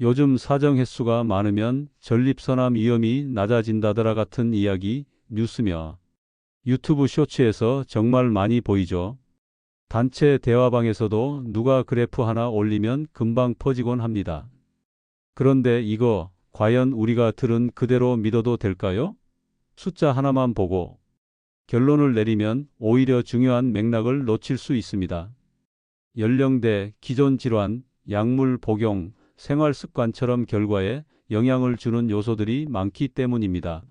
요즘 사정 횟수가 많으면 전립선암 위험이 낮아진다더라 같은 이야기 뉴스며 유튜브 쇼츠에서 정말 많이 보이죠. 단체 대화방에서도 누가 그래프 하나 올리면 금방 퍼지곤 합니다. 그런데 이거 과연 우리가 들은 그대로 믿어도 될까요? 숫자 하나만 보고 결론을 내리면 오히려 중요한 맥락을 놓칠 수 있습니다. 연령대, 기존 질환, 약물 복용, 생활 습관처럼 결과에 영향을 주는 요소들이 많기 때문입니다.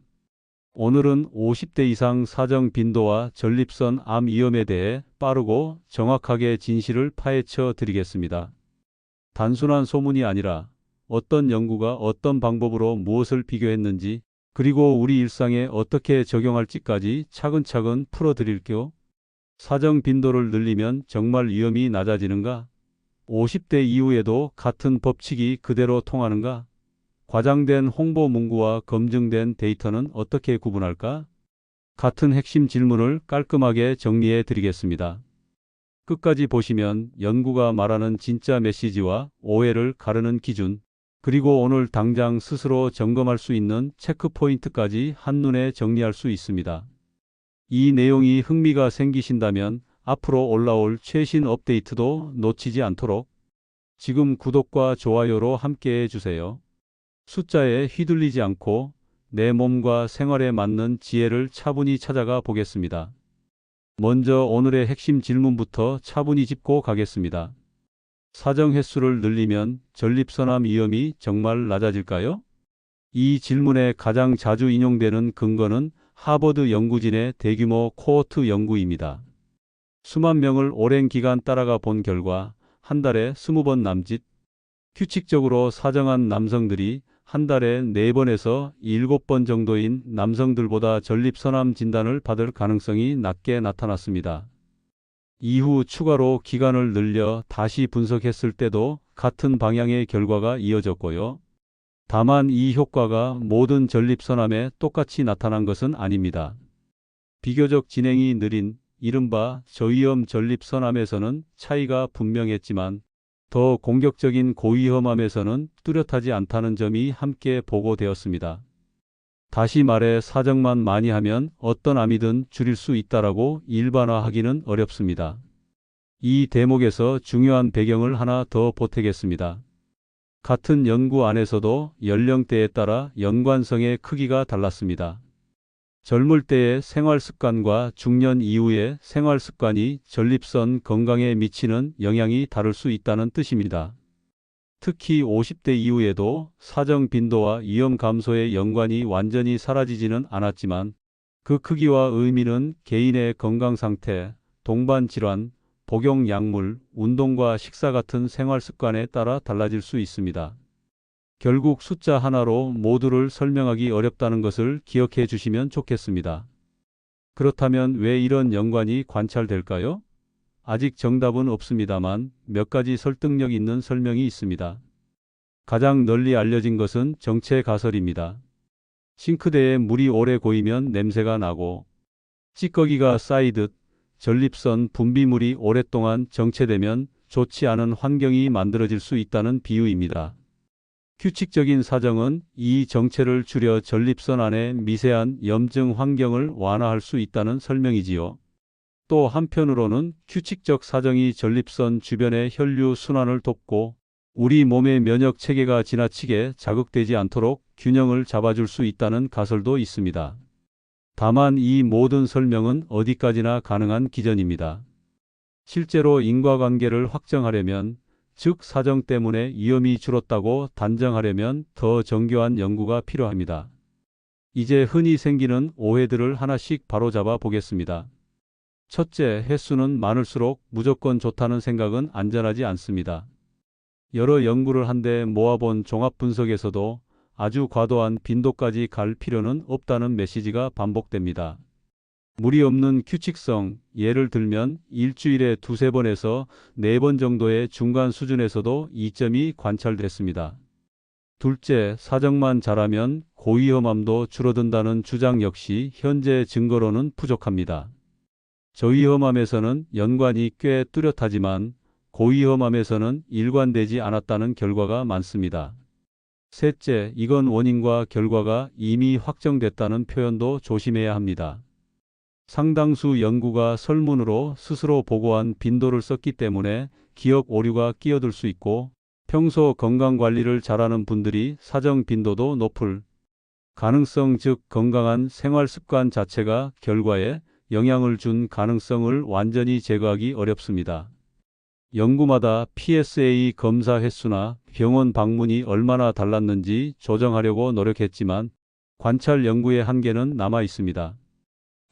오늘은 50대 이상 사정 빈도와 전립선 암 위험에 대해 빠르고 정확하게 진실을 파헤쳐 드리겠습니다. 단순한 소문이 아니라 어떤 연구가 어떤 방법으로 무엇을 비교했는지, 그리고 우리 일상에 어떻게 적용할지까지 차근차근 풀어드릴게요. 사정 빈도를 늘리면 정말 위험이 낮아지는가? 50대 이후에도 같은 법칙이 그대로 통하는가? 과장된 홍보 문구와 검증된 데이터는 어떻게 구분할까? 같은 핵심 질문을 깔끔하게 정리해 드리겠습니다. 끝까지 보시면 연구가 말하는 진짜 메시지와 오해를 가르는 기준, 그리고 오늘 당장 스스로 점검할 수 있는 체크포인트까지 한눈에 정리할 수 있습니다. 이 내용이 흥미가 생기신다면 앞으로 올라올 최신 업데이트도 놓치지 않도록 지금 구독과 좋아요로 함께 해주세요. 숫자에 휘둘리지 않고 내 몸과 생활에 맞는 지혜를 차분히 찾아가 보겠습니다. 먼저 오늘의 핵심 질문부터 차분히 짚고 가겠습니다. 사정 횟수를 늘리면 전립선암 위험이 정말 낮아질까요? 이 질문에 가장 자주 인용되는 근거는 하버드 연구진의 대규모 코호트 연구입니다. 수만 명을 오랜 기간 따라가 본 결과 한 달에 20번 남짓, 규칙적으로 사정한 남성들이 한 달에 4번에서 7번 정도인 남성들보다 전립선암 진단을 받을 가능성이 낮게 나타났습니다. 이후 추가로 기간을 늘려 다시 분석했을 때도 같은 방향의 결과가 이어졌고요. 다만 이 효과가 모든 전립선암에 똑같이 나타난 것은 아닙니다. 비교적 진행이 느린 이른바 저위험 전립선암에서는 차이가 분명했지만 더 공격적인 고위험암에서는 뚜렷하지 않다는 점이 함께 보고되었습니다. 다시 말해 사정만 많이 하면 어떤 암이든 줄일 수 있다라고 일반화하기는 어렵습니다. 이 대목에서 중요한 배경을 하나 더 보태겠습니다. 같은 연구 안에서도 연령대에 따라 연관성의 크기가 달랐습니다. 젊을 때의 생활 습관과 중년 이후의 생활 습관이 전립선 건강에 미치는 영향이 다를 수 있다는 뜻입니다. 특히 50대 이후에도 사정 빈도와 위험 감소의 연관이 완전히 사라지지는 않았지만 그 크기와 의미는 개인의 건강 상태, 동반 질환, 복용 약물, 운동과 식사 같은 생활 습관에 따라 달라질 수 있습니다. 결국 숫자 하나로 모두를 설명하기 어렵다는 것을 기억해 주시면 좋겠습니다. 그렇다면 왜 이런 연관이 관찰될까요? 아직 정답은 없습니다만 몇 가지 설득력 있는 설명이 있습니다. 가장 널리 알려진 것은 정체 가설입니다. 싱크대에 물이 오래 고이면 냄새가 나고 찌꺼기가 쌓이듯 전립선 분비물이 오랫동안 정체되면 좋지 않은 환경이 만들어질 수 있다는 비유입니다. 규칙적인 사정은 이 정체를 줄여 전립선 안의 미세한 염증 환경을 완화할 수 있다는 설명이지요. 또 한편으로는 규칙적 사정이 전립선 주변의 혈류 순환을 돕고 우리 몸의 면역 체계가 지나치게 자극되지 않도록 균형을 잡아줄 수 있다는 가설도 있습니다. 다만 이 모든 설명은 어디까지나 가능한 기전입니다. 실제로 인과관계를 확정하려면, 즉 사정 때문에 위험이 줄었다고 단정하려면 더 정교한 연구가 필요합니다. 이제 흔히 생기는 오해들을 하나씩 바로잡아 보겠습니다. 첫째, 횟수는 많을수록 무조건 좋다는 생각은 안전하지 않습니다. 여러 연구를 한데 모아본 종합 분석에서도 아주 과도한 빈도까지 갈 필요는 없다는 메시지가 반복됩니다. 무리 없는 규칙성, 예를 들면 일주일에 2~3번에서 4번 정도의 중간 수준에서도 이점이 관찰됐습니다. 둘째, 사정만 잘하면 고위험암도 줄어든다는 주장 역시 현재 증거로는 부족합니다. 저위험암에서는 연관이 꽤 뚜렷하지만 고위험암에서는 일관되지 않았다는 결과가 많습니다. 셋째, 이건 원인과 결과가 이미 확정됐다는 표현도 조심해야 합니다. 상당수 연구가 설문으로 스스로 보고한 빈도를 썼기 때문에 기억 오류가 끼어들 수 있고 평소 건강관리를 잘하는 분들이 사정 빈도도 높을 가능성, 즉 건강한 생활 습관 자체가 결과에 영향을 준 가능성을 완전히 제거하기 어렵습니다. 연구마다 PSA 검사 횟수나 병원 방문이 얼마나 달랐는지 조정하려고 노력했지만 관찰 연구의 한계는 남아 있습니다.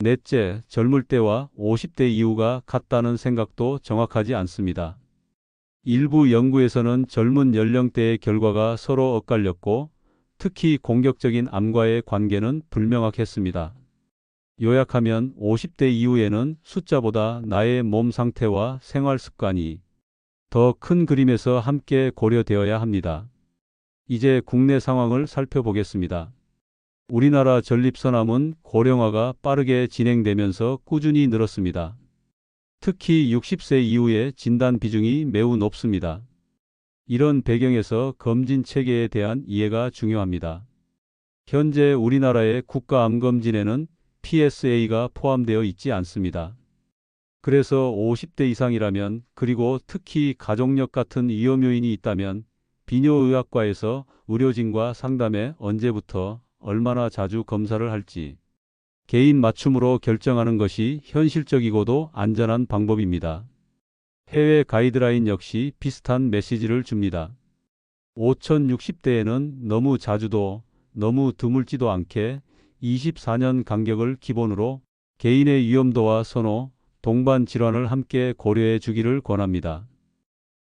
넷째, 젊을 때와 50대 이후가 같다는 생각도 정확하지 않습니다. 일부 연구에서는 젊은 연령대의 결과가 서로 엇갈렸고 특히 공격적인 암과의 관계는 불명확했습니다. 요약하면 50대 이후에는 숫자보다 나의 몸 상태와 생활 습관이 더 큰 그림에서 함께 고려되어야 합니다. 이제 국내 상황을 살펴보겠습니다. 우리나라 전립선암은 고령화가 빠르게 진행되면서 꾸준히 늘었습니다. 특히 60세 이후의 진단 비중이 매우 높습니다. 이런 배경에서 검진 체계에 대한 이해가 중요합니다. 현재 우리나라의 국가암검진에는 PSA가 포함되어 있지 않습니다. 그래서 50대 이상이라면 그리고 특히 가족력 같은 위험 요인이 있다면 비뇨의학과에서 의료진과 상담해 언제부터 얼마나 자주 검사를 할지 개인 맞춤으로 결정하는 것이 현실적이고도 안전한 방법입니다. 해외 가이드라인 역시 비슷한 메시지를 줍니다. 5060대에는 너무 자주도 너무 드물지도 않게 24년 간격을 기본으로 개인의 위험도와 선호, 동반 질환을 함께 고려해 주기를 권합니다.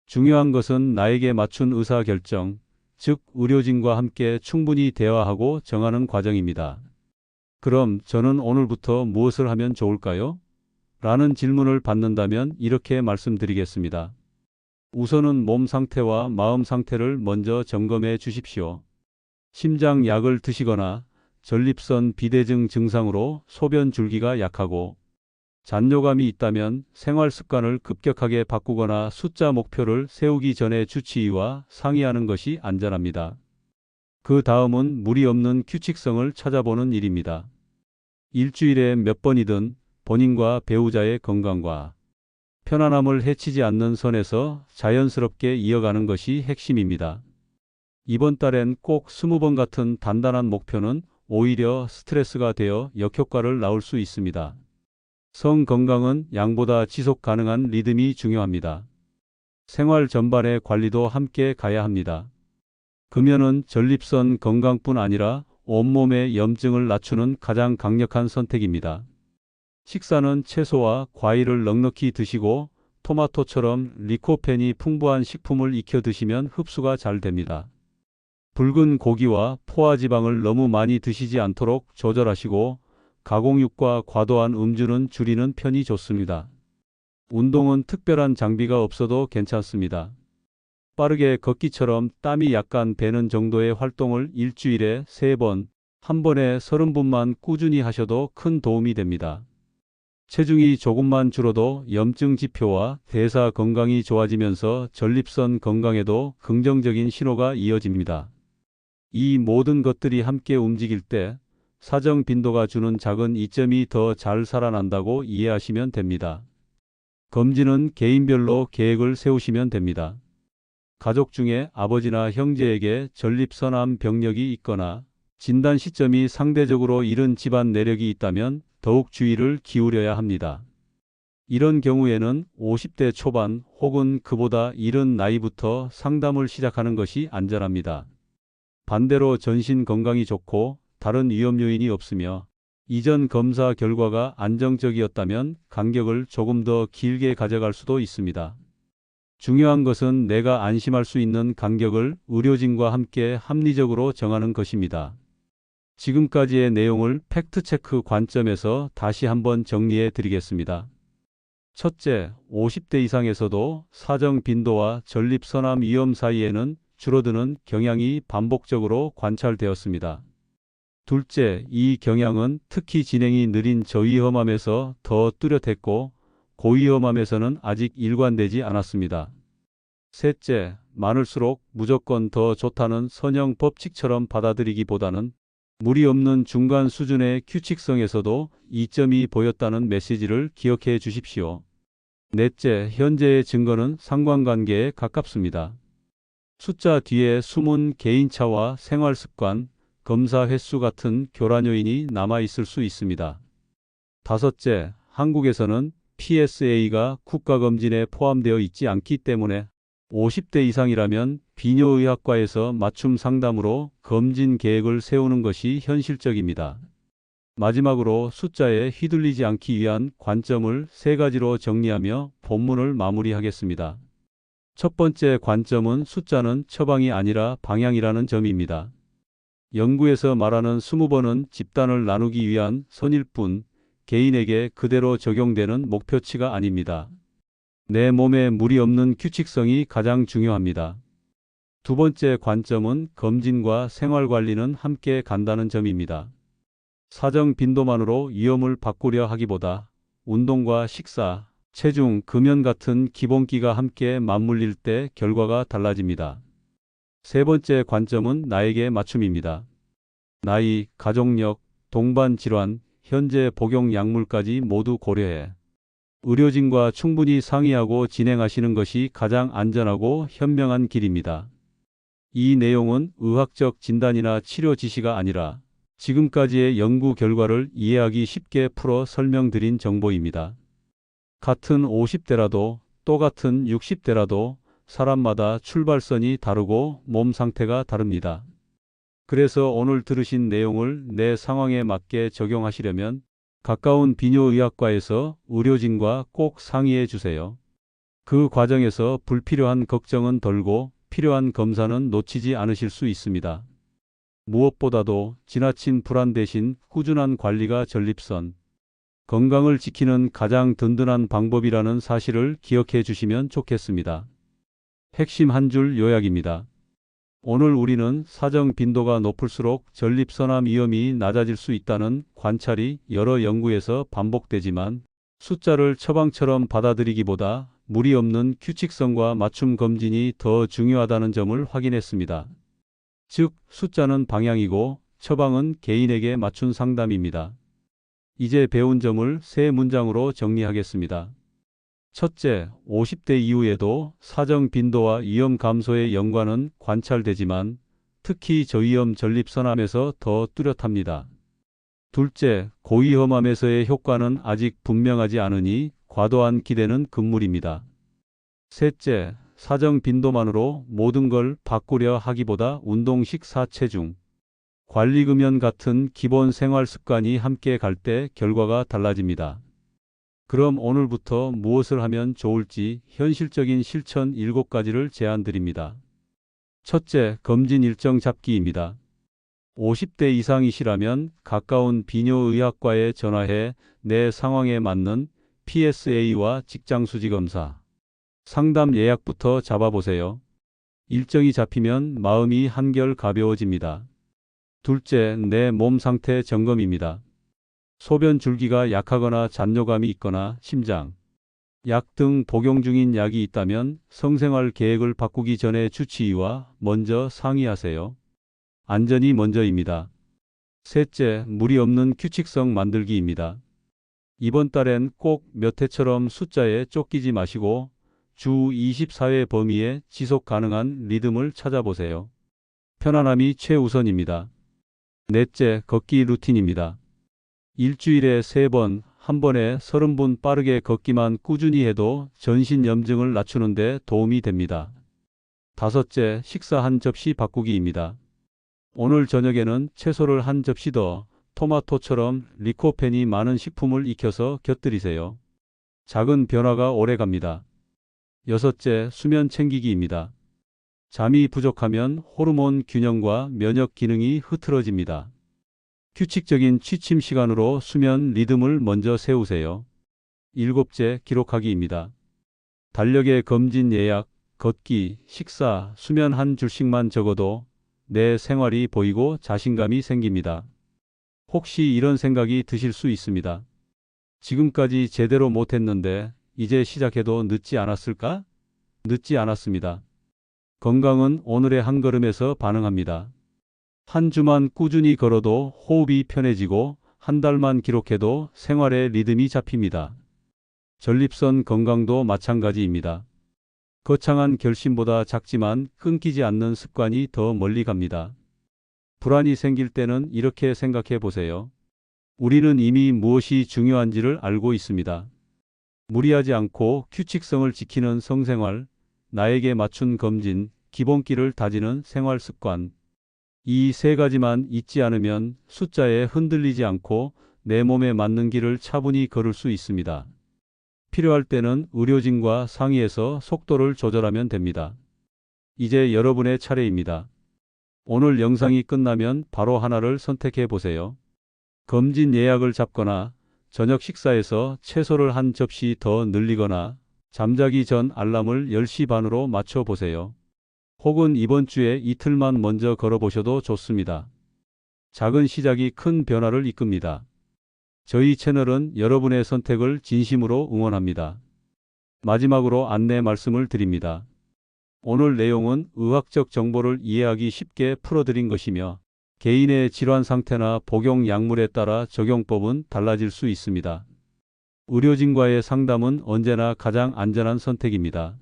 중요한 것은 나에게 맞춘 의사결정, 즉 의료진과 함께 충분히 대화하고 정하는 과정입니다. 그럼 저는 오늘부터 무엇을 하면 좋을까요? 라는 질문을 받는다면 이렇게 말씀드리겠습니다. 우선은 몸 상태와 마음 상태를 먼저 점검해 주십시오. 심장 약을 드시거나 전립선 비대증 증상으로 소변 줄기가 약하고 잔뇨감이 있다면 생활 습관을 급격하게 바꾸거나 숫자 목표를 세우기 전에 주치의와 상의하는 것이 안전합니다. 그 다음은 무리 없는 규칙성을 찾아보는 일입니다. 일주일에 몇 번이든 본인과 배우자의 건강과 편안함을 해치지 않는 선에서 자연스럽게 이어가는 것이 핵심입니다. 이번 달엔 꼭 20번 같은 단단한 목표는 오히려 스트레스가 되어 역효과를 낳을 수 있습니다. 성 건강은 양보다 지속 가능한 리듬이 중요합니다. 생활 전반의 관리도 함께 가야 합니다. 금연은 전립선 건강뿐 아니라 온몸의 염증을 낮추는 가장 강력한 선택입니다. 식사는 채소와 과일을 넉넉히 드시고 토마토처럼 리코펜이 풍부한 식품을 익혀 드시면 흡수가 잘 됩니다. 붉은 고기와 포화지방을 너무 많이 드시지 않도록 조절하시고 가공육과 과도한 음주는 줄이는 편이 좋습니다. 운동은 특별한 장비가 없어도 괜찮습니다. 빠르게 걷기처럼 땀이 약간 배는 정도의 활동을 일주일에 3번, 한 번에 30분만 꾸준히 하셔도 큰 도움이 됩니다. 체중이 조금만 줄어도 염증 지표와 대사 건강이 좋아지면서 전립선 건강에도 긍정적인 신호가 이어집니다. 이 모든 것들이 함께 움직일 때 사정 빈도가 주는 작은 이점이 더 잘 살아난다고 이해하시면 됩니다. 검진은 개인별로 계획을 세우시면 됩니다. 가족 중에 아버지나 형제에게 전립선암 병력이 있거나 진단 시점이 상대적으로 이른 집안 내력이 있다면 더욱 주의를 기울여야 합니다. 이런 경우에는 50대 초반 혹은 그보다 이른 나이부터 상담을 시작하는 것이 안전합니다. 반대로 전신 건강이 좋고 다른 위험 요인이 없으며 이전 검사 결과가 안정적이었다면 간격을 조금 더 길게 가져갈 수도 있습니다. 중요한 것은 내가 안심할 수 있는 간격을 의료진과 함께 합리적으로 정하는 것입니다. 지금까지의 내용을 팩트체크 관점에서 다시 한번 정리해 드리겠습니다. 첫째, 50대 이상에서도 사정 빈도와 전립선암 위험 사이에는 줄어드는 경향이 반복적으로 관찰되었습니다. 둘째, 이 경향은 특히 진행이 느린 저위험암에서 더 뚜렷했고 고위험암에서는 아직 일관되지 않았습니다. 셋째, 많을수록 무조건 더 좋다는 선형 법칙처럼 받아들이기보다는 무리 없는 중간 수준의 규칙성에서도 이점이 보였다는 메시지를 기억해 주십시오. 넷째, 현재의 증거는 상관관계에 가깝습니다. 숫자 뒤에 숨은 개인차와 생활습관, 검사 횟수 같은 교란 요인이 남아 있을 수 있습니다. 다섯째, 한국에서는 PSA가 국가검진에 포함되어 있지 않기 때문에 50대 이상이라면 비뇨의학과에서 맞춤 상담으로 검진 계획을 세우는 것이 현실적입니다. 마지막으로 숫자에 휘둘리지 않기 위한 관점을 세 가지로 정리하며 본문을 마무리하겠습니다. 첫 번째 관점은 숫자는 처방이 아니라 방향이라는 점입니다. 연구에서 말하는 20번은 집단을 나누기 위한 선일 뿐 개인에게 그대로 적용되는 목표치가 아닙니다. 내 몸에 무리 없는 규칙성이 가장 중요합니다. 두 번째 관점은 검진과 생활관리는 함께 간다는 점입니다. 사정 빈도만으로 위험을 바꾸려 하기보다 운동과 식사, 체중, 금연 같은 기본기가 함께 맞물릴 때 결과가 달라집니다. 세 번째 관점은 나에게 맞춤입니다. 나이, 가족력, 동반 질환, 현재 복용 약물까지 모두 고려해 의료진과 충분히 상의하고 진행하시는 것이 가장 안전하고 현명한 길입니다. 이 내용은 의학적 진단이나 치료 지시가 아니라 지금까지의 연구 결과를 이해하기 쉽게 풀어 설명드린 정보입니다. 같은 50대라도 또 같은 60대라도 사람마다 출발선이 다르고 몸 상태가 다릅니다. 그래서 오늘 들으신 내용을 내 상황에 맞게 적용하시려면 가까운 비뇨의학과에서 의료진과 꼭 상의해 주세요. 그 과정에서 불필요한 걱정은 덜고 필요한 검사는 놓치지 않으실 수 있습니다. 무엇보다도 지나친 불안 대신 꾸준한 관리가 전립선 건강을 지키는 가장 든든한 방법이라는 사실을 기억해 주시면 좋겠습니다. 핵심 한 줄 요약입니다. 오늘 우리는 사정 빈도가 높을수록 전립선암 위험이 낮아질 수 있다는 관찰이 여러 연구에서 반복되지만 숫자를 처방처럼 받아들이기보다 무리 없는 규칙성과 맞춤 검진이 더 중요하다는 점을 확인했습니다. 즉, 숫자는 방향이고 처방은 개인에게 맞춘 상담입니다. 이제 배운 점을 세 문장으로 정리하겠습니다. 첫째, 50대 이후에도 사정 빈도와 위험 감소의 연관은 관찰되지만 특히 저위험 전립선암에서 더 뚜렷합니다. 둘째, 고위험암에서의 효과는 아직 분명하지 않으니 과도한 기대는 금물입니다. 셋째, 사정 빈도만으로 모든 걸 바꾸려 하기보다 운동, 식사, 체중, 관리, 금연 같은 기본 생활 습관이 함께 갈 때 결과가 달라집니다. 그럼 오늘부터 무엇을 하면 좋을지 현실적인 실천 7가지를 제안드립니다. 첫째, 검진 일정 잡기입니다. 50대 이상이시라면 가까운 비뇨의학과에 전화해 내 상황에 맞는 PSA와 직장수지검사, 상담 예약부터 잡아보세요. 일정이 잡히면 마음이 한결 가벼워집니다. 둘째, 내 몸 상태 점검입니다. 소변 줄기가 약하거나 잔뇨감이 있거나 심장, 약 등 복용 중인 약이 있다면 성생활 계획을 바꾸기 전에 주치의와 먼저 상의하세요. 안전이 먼저입니다. 셋째, 무리 없는 규칙성 만들기입니다. 이번 달엔 꼭 몇 회처럼 숫자에 쫓기지 마시고 주 24회 범위에 지속 가능한 리듬을 찾아보세요. 편안함이 최우선입니다. 넷째, 걷기 루틴입니다. 일주일에 3번, 한 번에 30분 빠르게 걷기만 꾸준히 해도 전신 염증을 낮추는 데 도움이 됩니다. 다섯째, 식사 한 접시 바꾸기입니다. 오늘 저녁에는 채소를 한 접시 더, 토마토처럼 리코펜이 많은 식품을 익혀서 곁들이세요. 작은 변화가 오래 갑니다. 여섯째, 수면 챙기기입니다. 잠이 부족하면 호르몬 균형과 면역 기능이 흐트러집니다. 규칙적인 취침 시간으로 수면 리듬을 먼저 세우세요. 일곱째, 기록하기입니다. 달력에 검진 예약, 걷기, 식사, 수면 한 줄씩만 적어도 내 생활이 보이고 자신감이 생깁니다. 혹시 이런 생각이 드실 수 있습니다. 지금까지 제대로 못했는데 이제 시작해도 늦지 않았을까? 늦지 않았습니다. 건강은 오늘의 한 걸음에서 반응합니다. 한 주만 꾸준히 걸어도 호흡이 편해지고 한 달만 기록해도 생활의 리듬이 잡힙니다. 전립선 건강도 마찬가지입니다. 거창한 결심보다 작지만 끊기지 않는 습관이 더 멀리 갑니다. 불안이 생길 때는 이렇게 생각해 보세요. 우리는 이미 무엇이 중요한지를 알고 있습니다. 무리하지 않고 규칙성을 지키는 성생활, 나에게 맞춘 검진, 기본기를 다지는 생활 습관. 이 세 가지만 잊지 않으면 숫자에 흔들리지 않고 내 몸에 맞는 길을 차분히 걸을 수 있습니다. 필요할 때는 의료진과 상의해서 속도를 조절하면 됩니다. 이제 여러분의 차례입니다. 오늘 영상이 끝나면 바로 하나를 선택해 보세요. 검진 예약을 잡거나 저녁 식사에서 채소를 한 접시 더 늘리거나 잠자기 전 알람을 10시 반으로 맞춰 보세요. 혹은 이번 주에 이틀만 먼저 걸어보셔도 좋습니다. 작은 시작이 큰 변화를 이끕니다. 저희 채널은 여러분의 선택을 진심으로 응원합니다. 마지막으로 안내 말씀을 드립니다. 오늘 내용은 의학적 정보를 이해하기 쉽게 풀어드린 것이며 개인의 질환 상태나 복용 약물에 따라 적용법은 달라질 수 있습니다. 의료진과의 상담은 언제나 가장 안전한 선택입니다.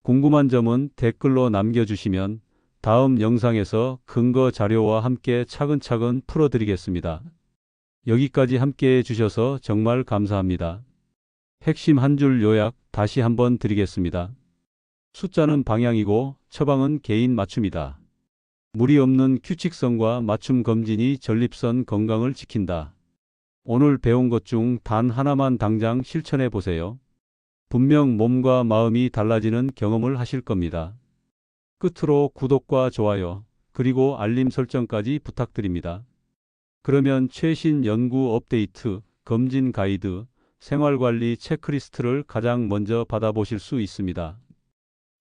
궁금한 점은 댓글로 남겨주시면 다음 영상에서 근거 자료와 함께 차근차근 풀어드리겠습니다. 여기까지 함께해 주셔서 정말 감사합니다. 핵심 한 줄 요약 다시 한번 드리겠습니다. 숫자는 방향이고 처방은 개인 맞춤이다. 무리 없는 규칙성과 맞춤 검진이 전립선 건강을 지킨다. 오늘 배운 것 중 단 하나만 당장 실천해 보세요. 분명 몸과 마음이 달라지는 경험을 하실 겁니다. 끝으로 구독과 좋아요, 그리고 알림 설정까지 부탁드립니다. 그러면 최신 연구 업데이트, 검진 가이드, 생활관리 체크리스트를 가장 먼저 받아보실 수 있습니다.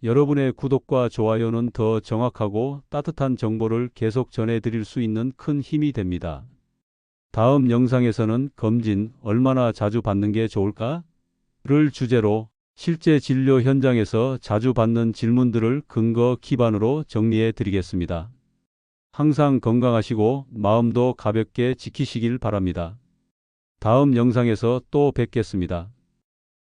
여러분의 구독과 좋아요는 더 정확하고 따뜻한 정보를 계속 전해드릴 수 있는 큰 힘이 됩니다. 다음 영상에서는 검진 얼마나 자주 받는 게 좋을까? 를 주제로 실제 진료 현장에서 자주 받는 질문들을 근거 기반으로 정리해 드리겠습니다. 항상 건강하시고 마음도 가볍게 지키시길 바랍니다. 다음 영상에서 또 뵙겠습니다.